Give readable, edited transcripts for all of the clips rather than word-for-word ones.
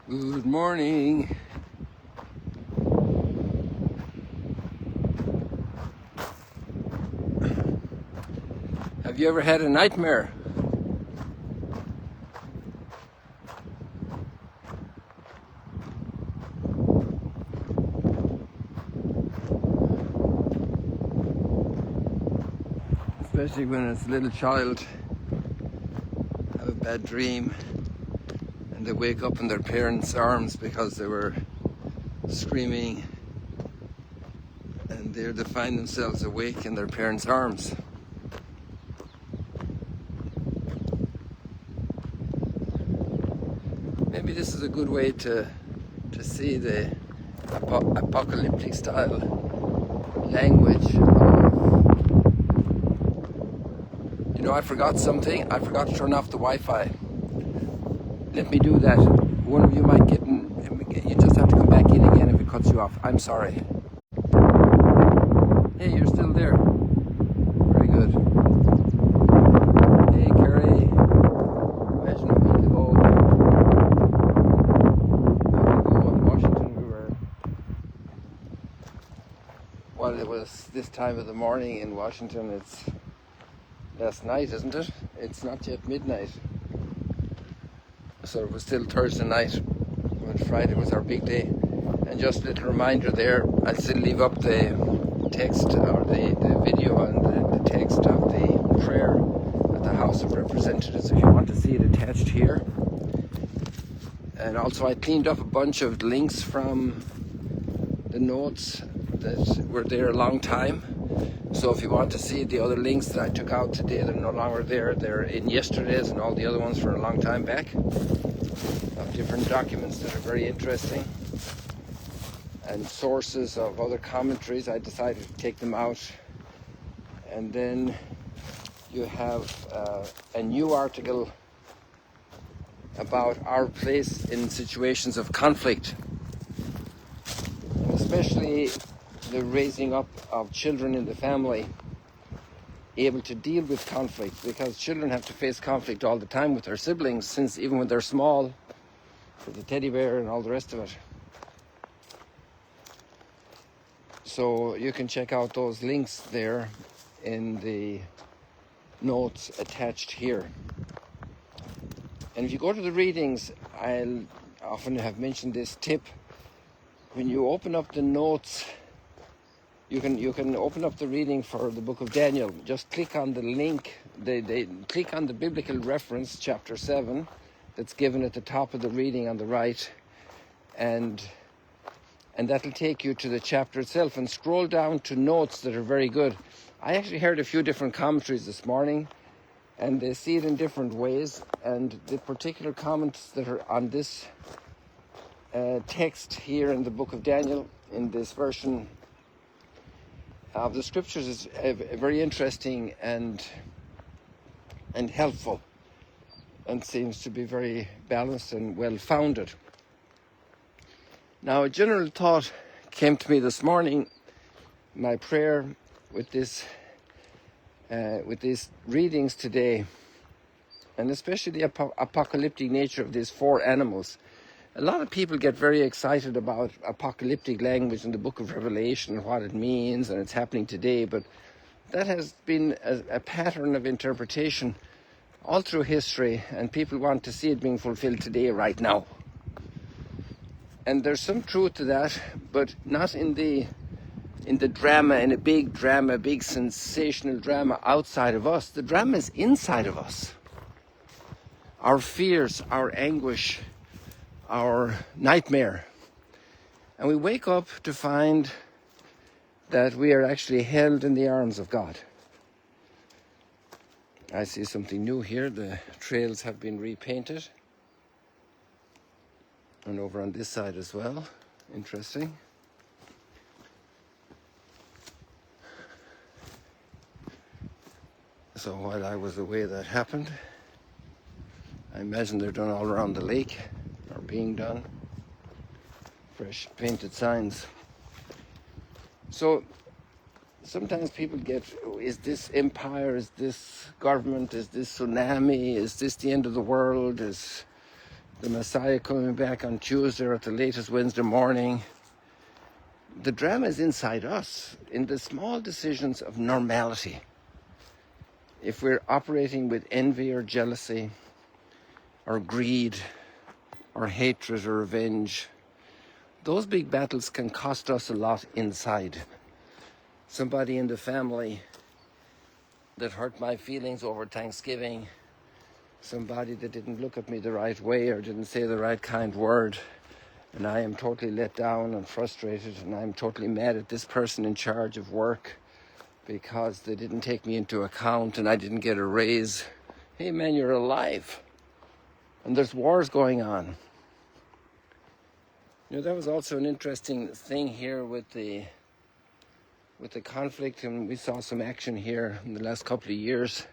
Good morning. Have you ever had a nightmare? Especially when it's a little child, have a bad dream and they wake up in their parents' arms because they were screaming, and there they find themselves awake in their parents' arms. Maybe this is a good way to see the apocalyptic style language. I forgot something. I forgot to turn off the Wi-Fi. Let me do that. One of you might get in. You just have to come back in again if it cuts you off. I'm sorry. Hey, you're still there. Very good. Hey, Carrie. Imagine a week ago in Washington, well, it was this time of the morning in Washington. It's last night, isn't it? It's not yet midnight. So it was still Thursday night when Friday was our big day. And just a little reminder there, I'll still leave up the text or the video and the text of the prayer at the House of Representatives if you want to see it attached here. And also I cleaned up a bunch of links from the notes that were there a long time. So if you want to see the other links that I took out today, they're no longer there. They're in yesterday's and all the other ones from a long time back, of different documents that are very interesting, and sources of other commentaries. I decided to take them out. And then you have a new article about our place in situations of conflict, and especially the raising up of children in the family able to deal with conflict, because children have to face conflict all the time with their siblings, since even when they're small, with the teddy bear and all the rest of it. So you can check out those links there in the notes attached here. And if you go to the readings, I'll often have mentioned this tip. When you open up the notes, you can open up the reading for the book of Daniel. Just click on the link. They click on the biblical reference, chapter 7, that's given at the top of the reading on the right, and that'll take you to the chapter itself. And scroll down to notes that are very good. I actually heard a few different commentaries this morning, and they see it in different ways. And the particular comments that are on this text here in the book of Daniel, in this version of the scriptures, is very interesting and helpful, and seems to be very balanced and well-founded. Now, a general thought came to me this morning, my prayer with these readings today, and especially the apocalyptic nature of these four animals. A lot of people get very excited about apocalyptic language in the book of Revelation and what it means, and it's happening today, but that has been a pattern of interpretation all through history, and people want to see it being fulfilled today, right now. And there's some truth to that, but not in the drama, in a big drama, big sensational drama outside of us. The drama is inside of us. Our fears, our anguish, our nightmare. And we wake up to find that we are actually held in the arms of God. I see something new here. The trails have been repainted. And over on this side as well. Interesting. So while I was away, that happened. I imagine they're done all around the lake, or being done. Fresh painted signs. So sometimes people get, is this empire, is this government, is this tsunami, is this the end of the world, is the Messiah coming back on Tuesday or at the latest Wednesday morning. The drama is inside us, in the small decisions of normality. If we're operating with envy or jealousy, or greed, or hatred or revenge, those big battles can cost us a lot inside. Somebody in the family that hurt my feelings over Thanksgiving, somebody that didn't look at me the right way or didn't say the right kind word, and I am totally let down and frustrated, and I'm totally mad at this person in charge of work because they didn't take me into account and I didn't get a raise. Hey man, you're alive. And there's wars going on. You know, that was also an interesting thing here with the conflict, and we saw some action here in the last couple of years.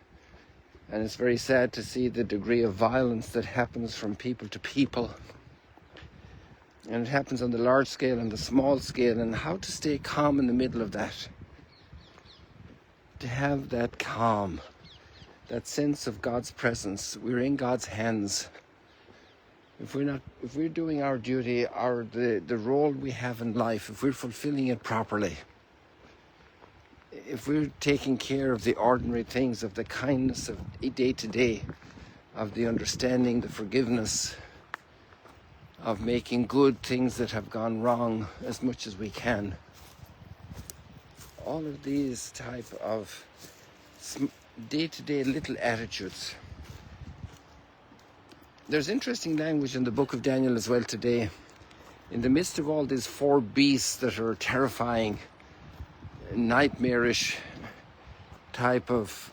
And it's very sad to see the degree of violence that happens from people to people. And it happens on the large scale and the small scale, and how to stay calm in the middle of that. To have that calm, that sense of God's presence. We're in God's hands. If we're doing our duty, the role we have in life, if we're fulfilling it properly, if we're taking care of the ordinary things, of the kindness of day to day, of the understanding, the forgiveness, of making good things that have gone wrong as much as we can, all of these type of day-to-day little attitudes. There's interesting language in the book of Daniel as well today. In the midst of all these four beasts that are terrifying, nightmarish type of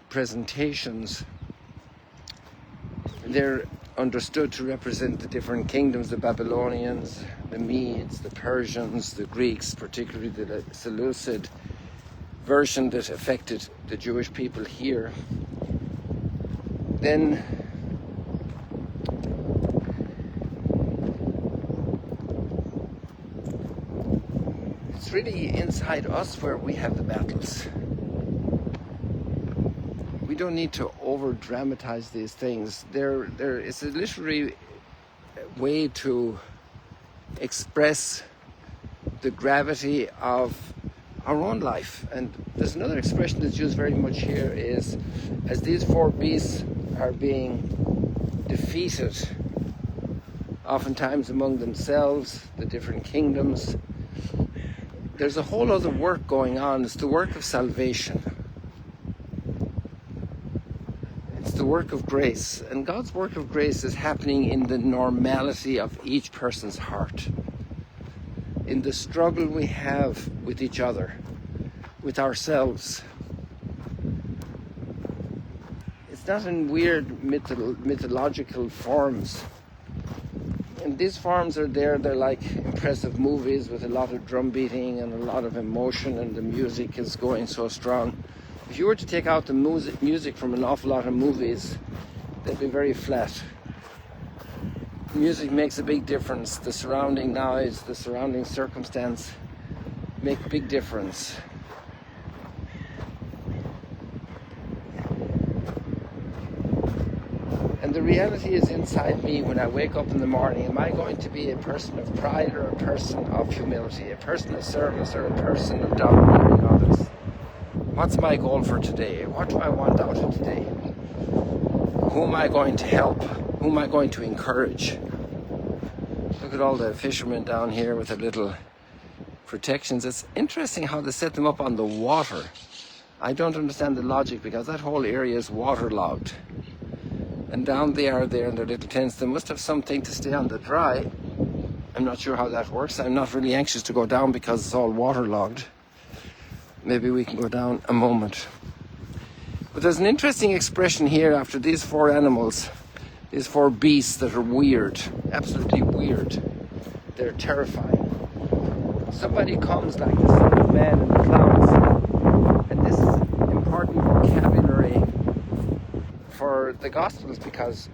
presentations, they're understood to represent the different kingdoms: the Babylonians, the Medes, the Persians, the Greeks, particularly the Seleucid version that affected the Jewish people here. Then it's really inside us where we have the battles. We don't need to over-dramatize these things. There is a literary way to express the gravity of our own life. And there's another expression that's used very much here is, as these four beasts are being defeated, oftentimes among themselves, the different kingdoms, there's a whole other work going on. It's the work of salvation. The work of grace, and God's work of grace is happening in the normality of each person's heart, in the struggle we have with each other, with ourselves. It's not in weird mythological forms, and these forms are there. They're like impressive movies with a lot of drum beating and a lot of emotion, and the music is going so strong. If you were to take out the music from an awful lot of movies, they'd be very flat. Music makes a big difference. The surrounding noise, the surrounding circumstance make a big difference. And the reality is inside me when I wake up in the morning. Am I going to be a person of pride or a person of humility, a person of service or a person of domineering others? What's my goal for today? What do I want out of today? Who am I going to help? Who am I going to encourage? Look at all the fishermen down here with their little protections. It's interesting how they set them up on the water. I don't understand the logic, because that whole area is waterlogged. And down they are there in their little tents. They must have something to stay on the dry. I'm not sure how that works. I'm not really anxious to go down because it's all waterlogged. Maybe we can go down a moment. But there's an interesting expression here after these four animals, these four beasts that are weird, absolutely weird. They're terrifying. Somebody comes like the Son of Man in the clouds. And this is important vocabulary for the Gospels, because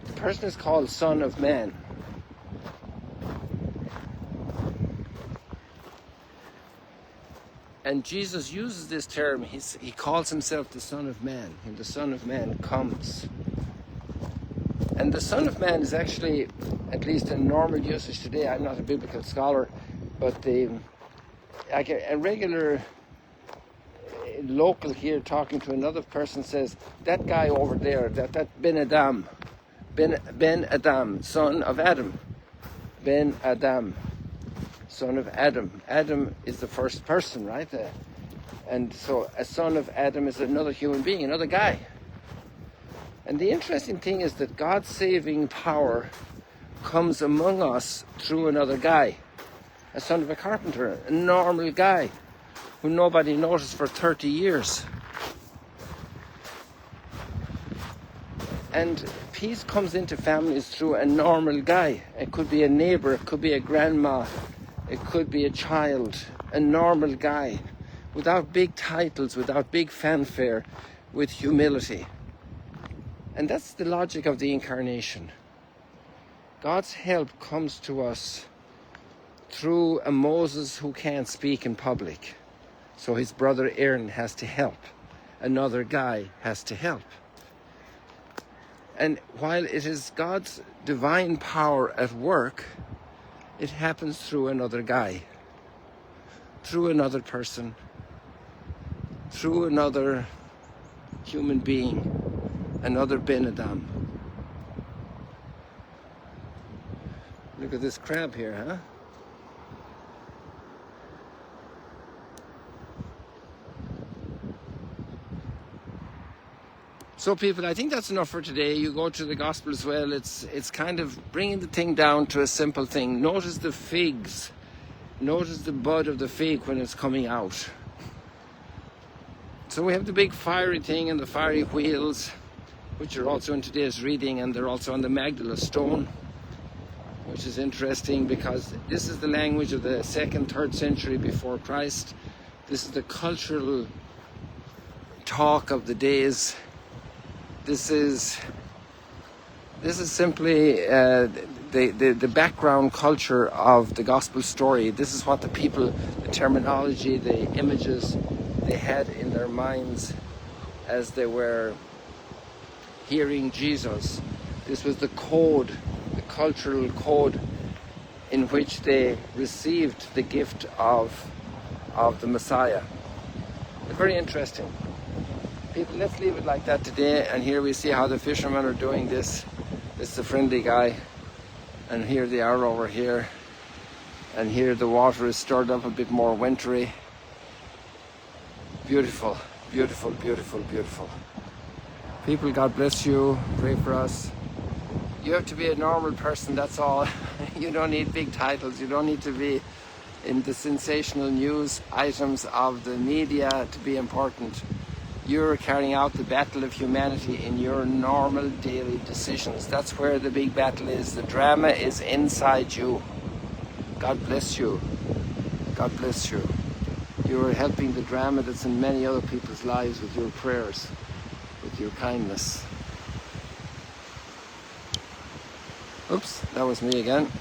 the person is called Son of Man. And Jesus uses this term. He calls himself the Son of Man, and the Son of Man comes. And the Son of Man is actually, at least in normal usage today, I'm not a biblical scholar, but like a regular local here talking to another person says, that guy over there, that Ben Adam, son of Adam. Ben Adam, son of Adam. Adam is the first person, right? And so a son of Adam is another human being, another guy. And the interesting thing is that God's saving power comes among us through another guy. A son of a carpenter, a normal guy who nobody noticed for 30 years. And peace comes into families through a normal guy. It could be a neighbor, it could be a grandma, it could be a child, a normal guy, without big titles, without big fanfare, with humility. And that's the logic of the incarnation. God's help comes to us through a Moses who can't speak in public. So his brother Aaron has to help. Another guy has to help. And while it is God's divine power at work, it happens through another guy, through another person, through another human being, another Ben Adam. Look at this crab here, huh? So people, I think that's enough for today. You go to the gospel as well. It's kind of bringing the thing down to a simple thing. Notice the figs. Notice the bud of the fig when it's coming out. So we have the big fiery thing and the fiery wheels, which are also in today's reading, and they're also on the Magdala stone, which is interesting because this is the language of the 2nd, 3rd century before Christ. This is the cultural talk of the days. This is simply the background culture of the gospel story. This is what the people, the terminology, the images they had in their minds as they were hearing Jesus. This was the code, the cultural code in which they received the gift of the Messiah. Very interesting. People, let's leave it like that today. And here we see how the fishermen are doing this. This is a friendly guy. And here they are over here. And here the water is stirred up a bit more wintry. Beautiful, beautiful, beautiful, beautiful. People, God bless you. Pray for us. You have to be a normal person, that's all. You don't need big titles. You don't need to be in the sensational news items of the media to be important. You're carrying out the battle of humanity in your normal daily decisions. That's where the big battle is. The drama is inside you. God bless you. God bless you. You are helping the drama that's in many other people's lives with your prayers, with your kindness. Oops, that was me again.